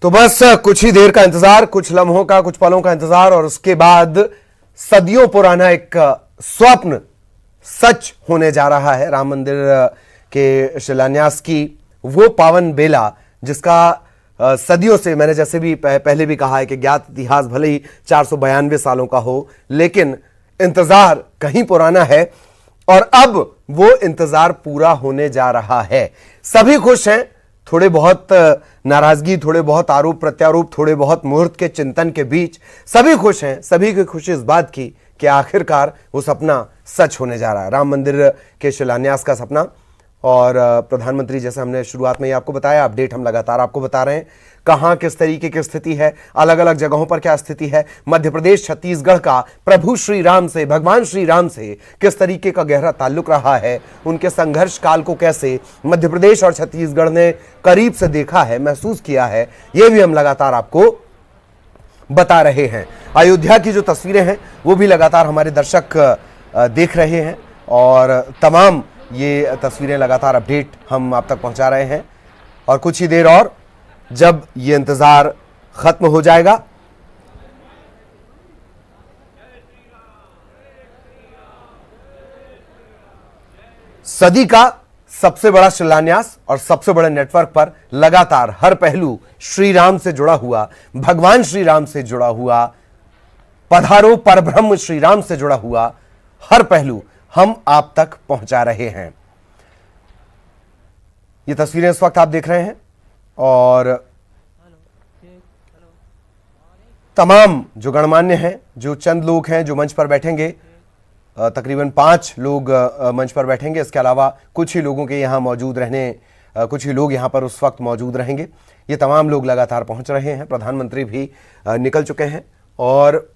तो बस कुछ ही देर का इंतजार, कुछ लम्हों का, कुछ पलों का इंतजार, और उसके बाद सदियों पुराना एक स्वप्न सच होने जा रहा है। राम मंदिर के शिलान्यास की वो पावन बेला, जिसका सदियों से, मैंने जैसे भी पहले भी कहा है कि ज्ञात इतिहास भले ही 492 सालों का हो, लेकिन इंतजार कहीं पुराना है और अब वो इंतजार पूरा होने जा रहा है। सभी खुश हैं, थोड़े बहुत नाराजगी, थोड़े बहुत आरोप प्रत्यारोप, थोड़े बहुत मुहूर्त के चिंतन के बीच सभी खुश हैं। सभी की खुशी इस बात की कि आखिरकार वो सपना सच होने जा रहा है, राम मंदिर के शिलान्यास का सपना। और प्रधानमंत्री, जैसे हमने शुरुआत में ही आपको बताया, अपडेट हम लगातार आपको बता रहे हैं, कहां किस तरीके की स्थिति है, अलग अलग जगहों पर क्या स्थिति है। मध्य प्रदेश छत्तीसगढ़ का प्रभु श्री राम से, भगवान श्री राम से किस तरीके का गहरा ताल्लुक रहा है, उनके संघर्ष काल को कैसे मध्य प्रदेश और छत्तीसगढ़ ने करीब से देखा है, महसूस किया है, ये भी हम लगातार आपको बता रहे हैं। अयोध्या की जो तस्वीरें हैं वो भी लगातार हमारे दर्शक देख रहे हैं और तमाम ये तस्वीरें लगातार अपडेट हम आप तक पहुंचा रहे हैं। और कुछ ही देर और जब ये इंतजार खत्म हो जाएगा, सदी का सबसे बड़ा शिलान्यास और सबसे बड़े नेटवर्क पर लगातार हर पहलू श्री राम से जुड़ा हुआ, भगवान श्री राम से जुड़ा हुआ, पधारो परब्रह्म श्री राम से जुड़ा हुआ हर पहलू हम आप तक पहुंचा रहे हैं। ये तस्वीरें इस वक्त आप देख रहे हैं और तमाम जो गणमान्य हैं, जो चंद लोग हैं जो मंच पर बैठेंगे, तकरीबन 5 लोग मंच पर बैठेंगे। इसके अलावा कुछ ही लोगों के यहां मौजूद रहने, कुछ ही लोग यहां पर उस वक्त मौजूद रहेंगे। ये तमाम लोग लगातार पहुंच रहे हैं। प्रधानमंत्री भी निकल चुके हैं और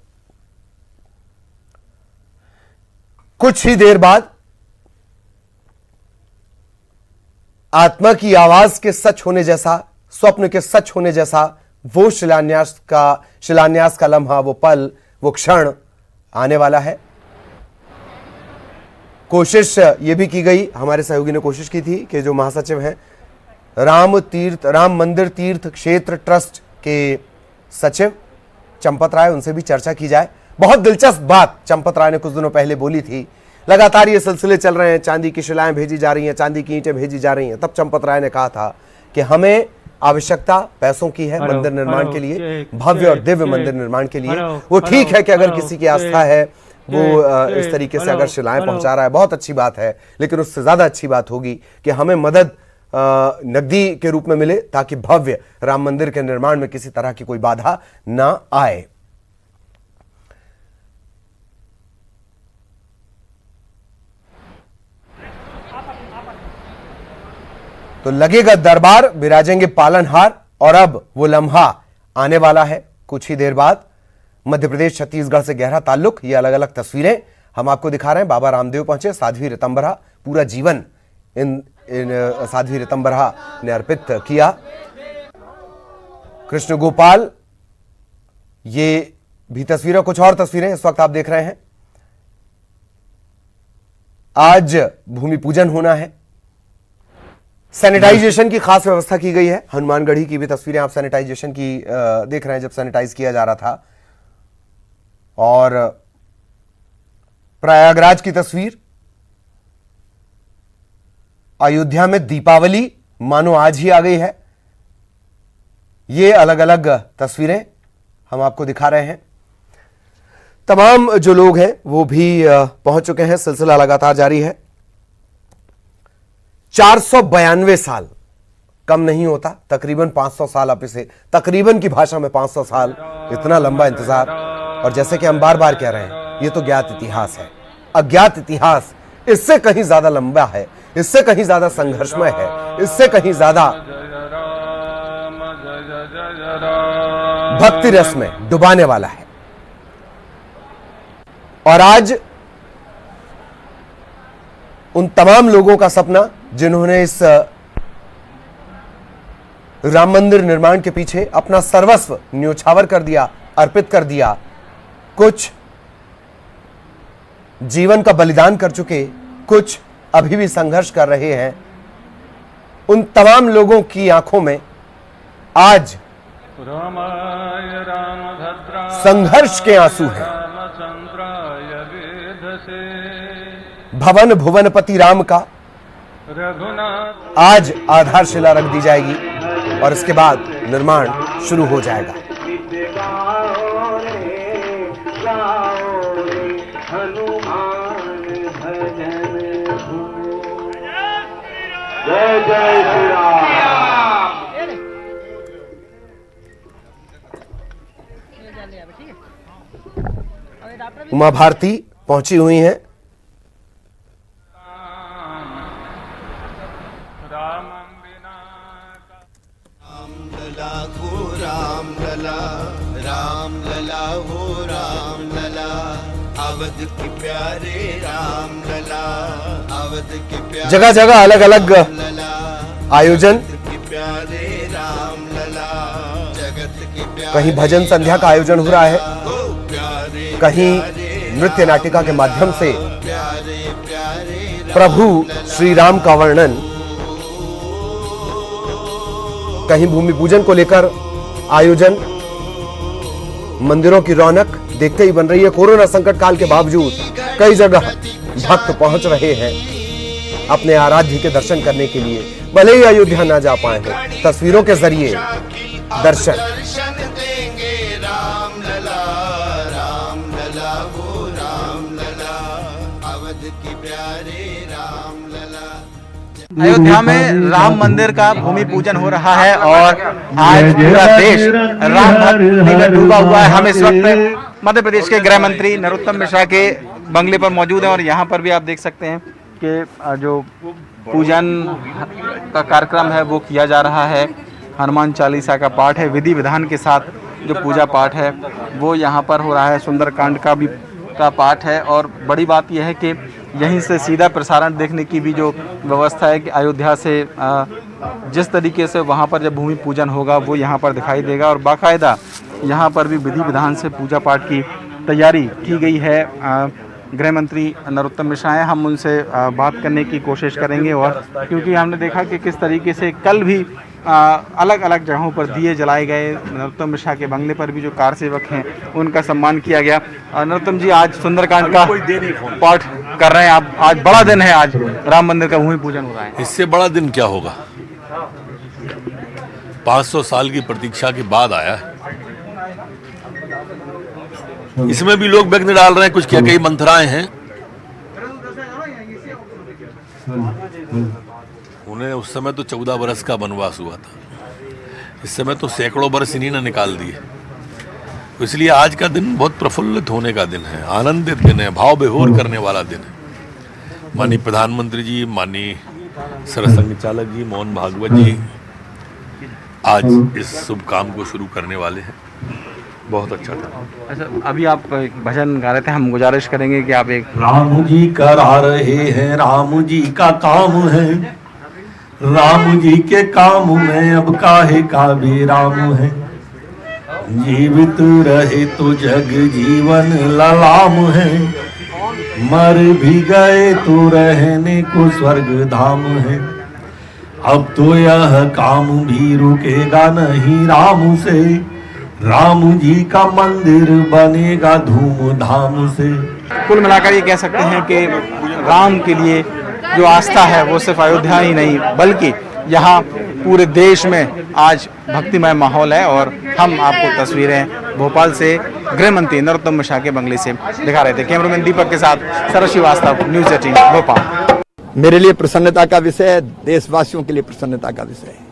कुछ ही देर बाद आत्मा की आवाज के सच होने जैसा, स्वप्न के सच होने जैसा वो शिलान्यास का लम्हा, वो पल, वो क्षण आने वाला है। कोशिश ये भी की गई, हमारे सहयोगी ने कोशिश की थी कि जो महासचिव हैं राम मंदिर तीर्थ क्षेत्र ट्रस्ट के सचिव चंपत राय, उनसे भी चर्चा की जाए। बहुत दिलचस्प बात चंपत राय ने कुछ दिनों पहले बोली थी। लगातार ये सिलसिले चल रहे हैं, चांदी की शिलाएं भेजी जा रही हैं, चांदी की ईंटें भेजी जा रही हैं। तब चंपत राय ने कहा था कि हमें आवश्यकता पैसों की है मंदिर निर्माण के लिए, भव्य और दिव्य मंदिर निर्माण के लिए। वो ठीक है कि अगर किसी की आस्था है वो इस तरीके से अगर शिलाएं पहुंचा रहा है, बहुत अच्छी बात है, लेकिन उससे ज्यादा अच्छी बात होगी कि हमें मदद नकदी के रूप में मिले, ताकि भव्य राम मंदिर के निर्माण में किसी तरह की कोई बाधा ना आए। तो लगेगा दरबार, विराजेंगे पालनहार, और अब वो लम्हा आने वाला है कुछ ही देर बाद। मध्य प्रदेश छत्तीसगढ़ से गहरा ताल्लुक, ये अलग अलग तस्वीरें हम आपको दिखा रहे हैं। बाबा रामदेव पहुंचे, साध्वी ऋतंबरा, पूरा जीवन इन साध्वी ऋतंबरा ने अर्पित किया। कृष्ण गोपाल, ये भी तस्वीरें, कुछ और तस्वीरें इस वक्त आप देख रहे हैं। आज भूमि पूजन होना है, सैनिटाइजेशन की खास व्यवस्था की गई है। हनुमानगढ़ी की भी तस्वीरें आप सैनिटाइजेशन की देख रहे हैं, जब सैनिटाइज किया जा रहा था। और प्रयागराज की तस्वीर, अयोध्या में दीपावली मानो आज ही आ गई है। ये अलग अलग तस्वीरें हम आपको दिखा रहे हैं। तमाम जो लोग हैं वो भी पहुंच चुके हैं, सिलसिला लगातार जारी है। 492 साल कम नहीं होता, तकरीबन 500 साल, आप इसे तकरीबन की भाषा में 500 साल, इतना लंबा इंतजार। और जैसे कि हम बार बार कह रहे हैं, ये तो ज्ञात इतिहास है। अज्ञात इतिहास इससे कहीं ज्यादा लंबा है, इससे कहीं ज्यादा संघर्षमय है, इससे कहीं ज्यादा भक्ति रस में डुबाने वाला है। और आज उन तमाम लोगों का सपना जिन्होंने इस राम मंदिर निर्माण के पीछे अपना सर्वस्व न्योछावर कर दिया, अर्पित कर दिया, कुछ जीवन का बलिदान कर चुके, कुछ अभी भी संघर्ष कर रहे हैं, उन तमाम लोगों की आंखों में आज रामाय रामभद्राय संघर्ष के आंसू हैं। रामचंद्राय वेधसे भवन भुवनपति राम का रघुनाथ आज आधारशिला रख दी जाएगी और इसके बाद निर्माण शुरू हो जाएगा। जय जय श्री राम। उमा भारती पहुंची हुई हैं। लला हो राम लला, राम लला हो राम लला, अवध के प्यारे राम लला, अवध के प्यारे जगह जगह अलग अलग लला, आयोजन, के प्यारे राम लला, जगत के प्यारे कहीं भजन संध्या का आयोजन हो रहा है, प्यारे कहीं नृत्य नाटिका के माध्यम से प्यारे प्यारे प्रभु श्री राम का वर्णन, कहीं भूमि पूजन को लेकर आयोजन, मंदिरों की रौनक देखते ही बन रही है। कोरोना संकट काल के बावजूद कई जगह भक्त पहुंच रहे हैं अपने आराध्य के दर्शन करने के लिए, भले ही अयोध्या ना जा पाए हैं, तस्वीरों के जरिए दर्शन। देंगे राम लला, राम लला हो राम लला, अवध के प्यारे राम लला। अयोध्या में राम मंदिर का भूमि पूजन हो रहा है और आज पूरा देश राम भक्ति में डूबा हुआ है। हम इस वक्त मध्य प्रदेश के गृह मंत्री नरोत्तम मिश्रा के बंगले पर मौजूद हैं और यहाँ पर भी आप देख सकते हैं कि जो पूजन का कार्यक्रम है वो किया जा रहा है। हनुमान चालीसा का पाठ है, विधि विधान के साथ जो पूजा पाठ है वो यहाँ पर हो रहा है। सुंदरकांड का पाठ है और बड़ी बात यह है कि यहीं से सीधा प्रसारण देखने की भी जो व्यवस्था है कि अयोध्या से जिस तरीके से वहाँ पर जब भूमि पूजन होगा वो यहाँ पर दिखाई देगा और बाकायदा यहाँ पर भी विधि विधान से पूजा पाठ की तैयारी की गई है। गृह मंत्री नरोत्तम मिश्रा हैं, हम उनसे बात करने की कोशिश करेंगे और क्योंकि हमने देखा कि किस तरीके से कल भी अलग अलग जगहों पर दिए जलाए गए। नरोत्तम मिश्रा के बंगले पर भी जो कार सेवक हैं उनका सम्मान किया गया। नरोत्तम जी, आज सुंदरकांड का पाठ कर रहे हैं आप, आज बड़ा दिन है, आज राम मंदिर का भूमि पूजन हो रहा है। इससे बड़ा दिन क्या होगा? 500 साल की प्रतीक्षा के बाद आया है। इसमें भी लोग विघ्न डाल रहे हैं, कुछ क्या कई मंथराएं हैं। उन्हें उस समय तो 14 बरस का वनवास हुआ था, इस समय तो सैकड़ों बरस इन्हीं ने निकाल दिए। इसलिए आज का दिन बहुत प्रफुल्लित होने का दिन है, आनंदित दिन है, भाव विभोर करने वाला दिन है। माननीय प्रधानमंत्री जी, माननीय सरसंघ चालक जी, मोहन भागवत जी आज इस शुभ काम को शुरू करने वाले हैं। बहुत अच्छा था। अच्छा, अभी आप भजन गा रहे थे, हम गुजारिश करेंगे कि आप एक राम जी करा रहे हैं, राम जी का काम है, राम जी के काम में अब काहे का बेराम है। जीवित रहे तो जग जीवन ललाम है, मर भी गए तो रहने को स्वर्ग धाम है। अब तो यह काम भी रुकेगा नहीं राम से, राम जी का मंदिर बनेगा धूमधाम से। कुल मिलाकर ये कह सकते हैं कि राम के लिए जो आस्था है वो सिर्फ अयोध्या ही नहीं बल्कि यहाँ पूरे देश में आज भक्तिमय माहौल है। और हम आपको तस्वीरें भोपाल से गृह मंत्री नरोत्तम मिश्रा के बंगले से दिखा रहे थे। कैमरामैन दीपक के साथ सरस श्रीवास्तव, न्यूज़ 18 भोपाल। मेरे लिए प्रसन्नता का विषय है, देशवासियों के लिए प्रसन्नता का विषय है।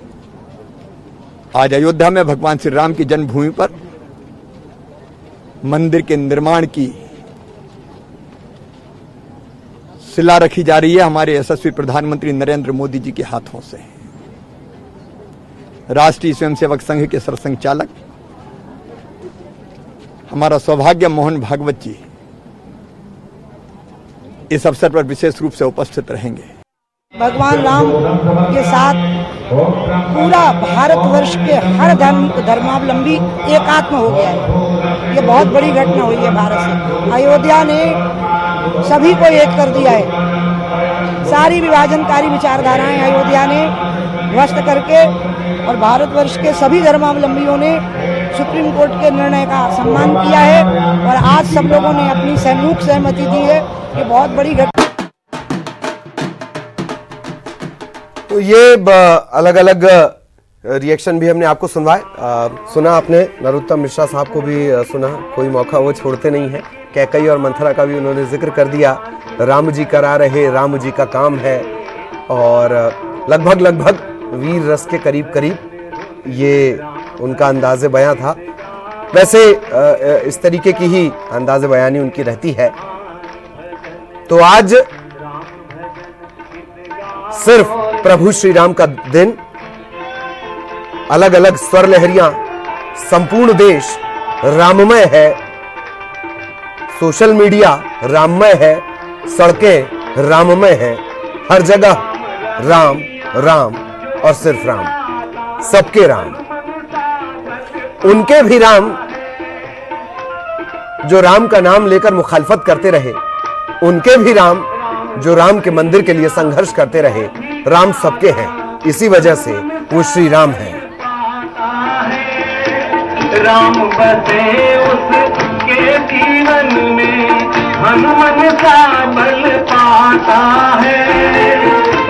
आज अयोध्या में भगवान श्री राम की जन्मभूमि पर मंदिर के निर्माण की शिला रखी जा रही है हमारे यशस्वी प्रधानमंत्री नरेंद्र मोदी जी के हाथों से। राष्ट्रीय स्वयंसेवक संघ के सरसंघ चालक हमारा सौभाग्य मोहन भागवत जी इस अवसर पर विशेष रूप से उपस्थित रहेंगे। भगवान राम के साथ पूरा भारतवर्ष के हर धर्मावलंबी एकात्म हो गया है। ये बहुत बड़ी घटना हुई है भारत से। अयोध्या ने सभी को एक कर दिया है। सारी विभाजनकारी विचारधाराएं अयोध्या ने ध्वस्त करके और भारतवर्ष के सभी धर्मावलंबियों ने सुप्रीम कोर्ट के निर्णय का सम्मान किया है और आज सब लोगों ने अपनी सम्मुख सहमति दी है। ये बहुत बड़ी घटना। तो ये अलग अलग रिएक्शन भी हमने आपको सुनवाए, सुना आपने नरोत्तम मिश्रा साहब को भी सुना, कोई मौका वो छोड़ते नहीं है। कैकई और मंथरा का भी उन्होंने जिक्र कर दिया, राम जी करा रहे राम जी का काम है, और लगभग वीर रस के करीब करीब ये उनका अंदाज़े बयां था। वैसे इस तरीके की ही अंदाज़े बयानी उनकी रहती है। तो आज सिर्फ प्रभु श्री राम का दिन, अलग अलग स्वर लहरियां, संपूर्ण देश राममय है, सोशल मीडिया राममय है, सड़कें राममय है, हर जगह राम राम और सिर्फ राम, सबके राम। उनके भी राम जो राम का नाम लेकर मुखालफत करते रहे, उनके भी राम जो राम के मंदिर के लिए संघर्ष करते रहे। राम सबके हैं, इसी वजह से वो श्री राम हैं। राम बसे उसके जीवन में, हनुमान का बल पाता है।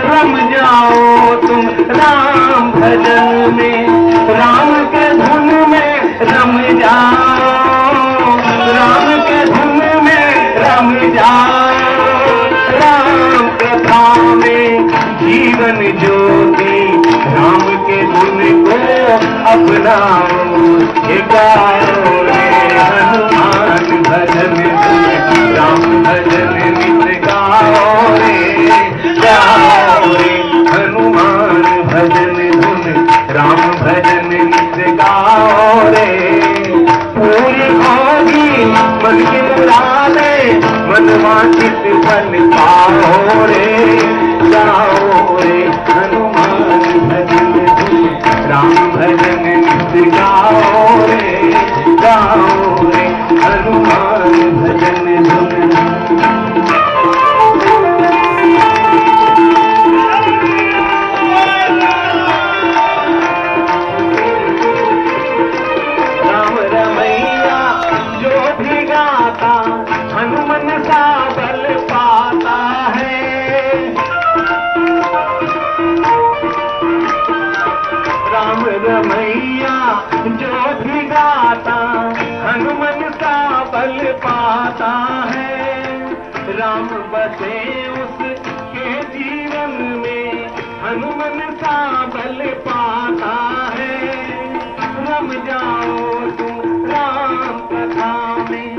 रम जाओ तुम राम भजन में, राम के धुन में रम जाओ, राम के धुन में रम जाओ। राम कथा में जीवन ज्योति, राम के गुण को अपनाओ। गाओ रे हनुमान भजन, राम भजन नित गाओ रे, गाओ रे हनुमान भजन धुन, राम भजन नित गाओ रे। पूरी होगी मन की मुरादे, मनवांछित फल पाओ रे, गाओ रे हनुमान भजन धुन, राम भजन नित गाओ रे, गाओ रे हनुमान भजन धुन। राम रमैया जो भी गाता, हनुमान का बल पाता है। राम रमैया जो भी गाता, हनुमान का बल पाता है। राम बसे उसके जीवन में, हनुमान का बल पाता है। रम जाओ तुम राम कथा में,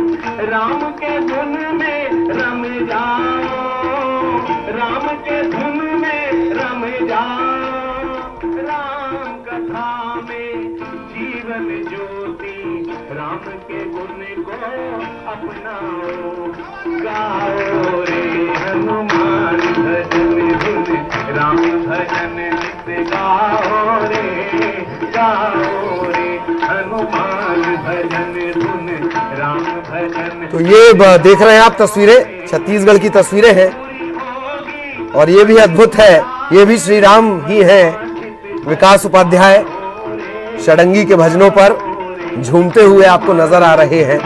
राम के धुन में रम जाओ, राम के धुन में रम जाओ। राम कथा में जीवन ज्योति, राम के गुण को अपनाओ। गाओ रे हनुमान भजन धुन, राम भजन नित गाओ रे, गाओ रे हनुमान भजन धुन, राम भजन। तो ये देख रहे हैं आप तस्वीरें, छत्तीसगढ़ की तस्वीरें हैं, और ये भी अद्भुत है, ये भी श्री राम ही हैं। विकास उपाध्याय षडंगी के भजनों पर झूमते हुए आपको नजर आ रहे हैं,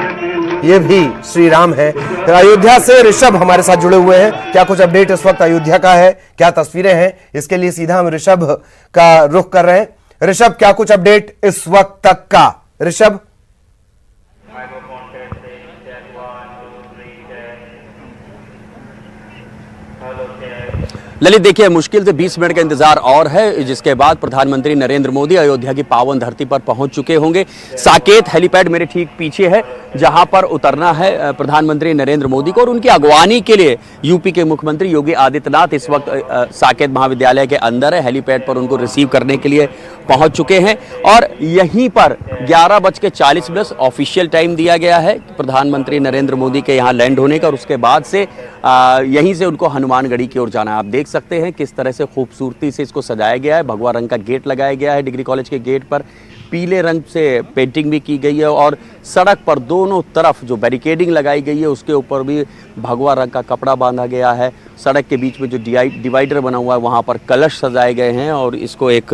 ये भी श्री राम है। अयोध्या से ऋषभ हमारे साथ जुड़े हुए हैं। क्या कुछ अपडेट इस वक्त अयोध्या का है, क्या तस्वीरें हैं, इसके लिए सीधा हम ऋषभ का रुख कर रहे हैं। ऋषभ, क्या कुछ अपडेट इस वक्त तक का? ऋषभ, ललित, देखिए मुश्किल से 20 मिनट का इंतजार और है, जिसके बाद प्रधानमंत्री नरेंद्र मोदी अयोध्या की पावन धरती पर पहुंच चुके होंगे। साकेत हेलीपैड मेरे ठीक पीछे है, जहां पर उतरना है प्रधानमंत्री नरेंद्र मोदी को, और उनकी अगवानी के लिए यूपी के मुख्यमंत्री योगी आदित्यनाथ इस वक्त साकेत महाविद्यालय के अंदर है। हेलीपैड पर उनको रिसीव करने के लिए पहुंच चुके हैं, और यहीं पर 11:40 ऑफिशियल टाइम दिया गया है प्रधानमंत्री नरेंद्र मोदी के यहाँ लैंड होने का, और उसके बाद से यहीं से उनको हनुमानगढ़ी की ओर जाना है। आप देख सकते हैं किस तरह से खूबसूरती से इसको सजाया गया है। भगवा रंग का गेट लगाया गया है डिग्री कॉलेज के गेट पर। पीले रंग से पेंटिंग भी की गई है और सड़क पर दोनों तरफ जो बैरिकेडिंग लगाई गई है उसके ऊपर भी भगवा रंग का कपड़ा बांधा गया है। सड़क के बीच में जो डिवाइडर बना हुआ है वहाँ पर कलश सजाए गए हैं और इसको एक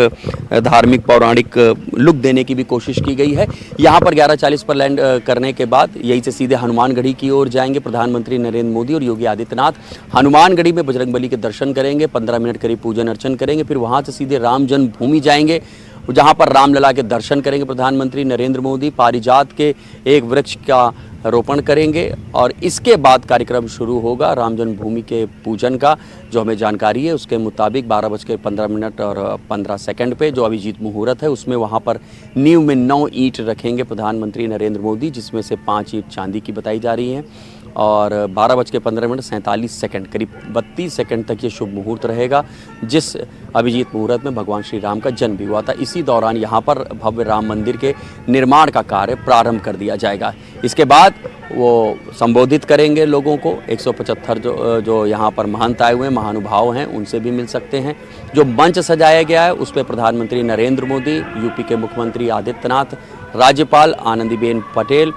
धार्मिक पौराणिक लुक देने की भी कोशिश की गई है। यहाँ पर 11:40 पर लैंड करने के बाद यहीं से सीधे हनुमानगढ़ी की ओर जाएंगे प्रधानमंत्री नरेंद्र मोदी और योगी आदित्यनाथ। हनुमानगढ़ी में बजरंगबली के दर्शन करेंगे, 15 मिनट करीब पूजन अर्चन करेंगे, फिर वहाँ से सीधे राम जन्मभूमि जाएंगे जहाँ पर रामलला के दर्शन करेंगे प्रधानमंत्री नरेंद्र मोदी। पारिजात के एक वृक्ष का रोपण करेंगे और इसके बाद कार्यक्रम शुरू होगा राम जन्मभूमि के पूजन का। जो हमें जानकारी है उसके मुताबिक 12:15 और 15 सेकंड पे जो अभिजीत मुहूर्त है उसमें वहाँ पर नींव में 9 ईंट रखेंगे प्रधानमंत्री नरेंद्र मोदी, जिसमें से 5 ईंट चांदी की बताई जा रही हैं। और 12:15 47 सेकंड करीब 32 सेकंड तक ये शुभ मुहूर्त रहेगा जिस अभिजीत मुहूर्त में भगवान श्री राम का जन्म भी हुआ था। इसी दौरान यहाँ पर भव्य राम मंदिर के निर्माण का कार्य प्रारंभ कर दिया जाएगा। इसके बाद वो संबोधित करेंगे लोगों को। 175 जो यहाँ पर महंत आए हुए हैं, महानुभाव हैं, उनसे भी मिल सकते हैं। जो मंच सजाया गया है उस पर प्रधानमंत्री नरेंद्र मोदी, यूपी के मुख्यमंत्री आदित्यनाथ, राज्यपाल आनंदीबेन पटेल,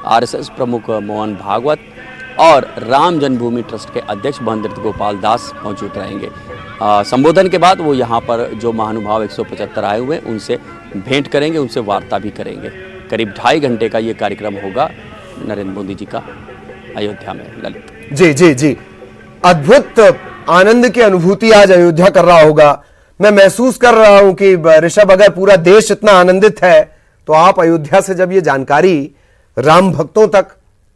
RSS प्रमुख मोहन भागवत और राम जन्मभूमि ट्रस्ट के अध्यक्ष बंदृत गोपाल दास मौजूद रहेंगे। संबोधन के बाद वो यहाँ पर जो महानुभाव 175 आए हुए हैं उनसे भेंट करेंगे, उनसे वार्ता भी करेंगे। करीब 2.5 घंटे का ये कार्यक्रम होगा नरेंद्र मोदी जी का अयोध्या में। ललित जी जी जी, अद्भुत आनंद की अनुभूति आज अयोध्या कर रहा होगा। मैं महसूस कर रहा हूं कि ऋषभ, अगर पूरा देश इतना आनंदित है तो आप अयोध्या से जब ये जानकारी राम भक्तों तक,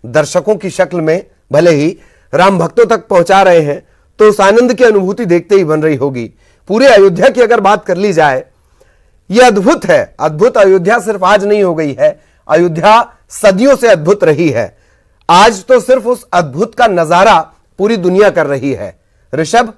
दर्शकों की शक्ल में भले ही राम भक्तों तक पहुंचा रहे हैं, तो उस आनंद की अनुभूति देखते ही बन रही होगी। पूरे अयोध्या की अगर बात कर ली जाए, यह अद्भुत है। अद्भुत अयोध्या सिर्फ आज नहीं हो गई है, अयोध्या सदियों से अद्भुत रही है। आज तो सिर्फ उस अद्भुत का नजारा पूरी दुनिया कर रही है। ऋषभ,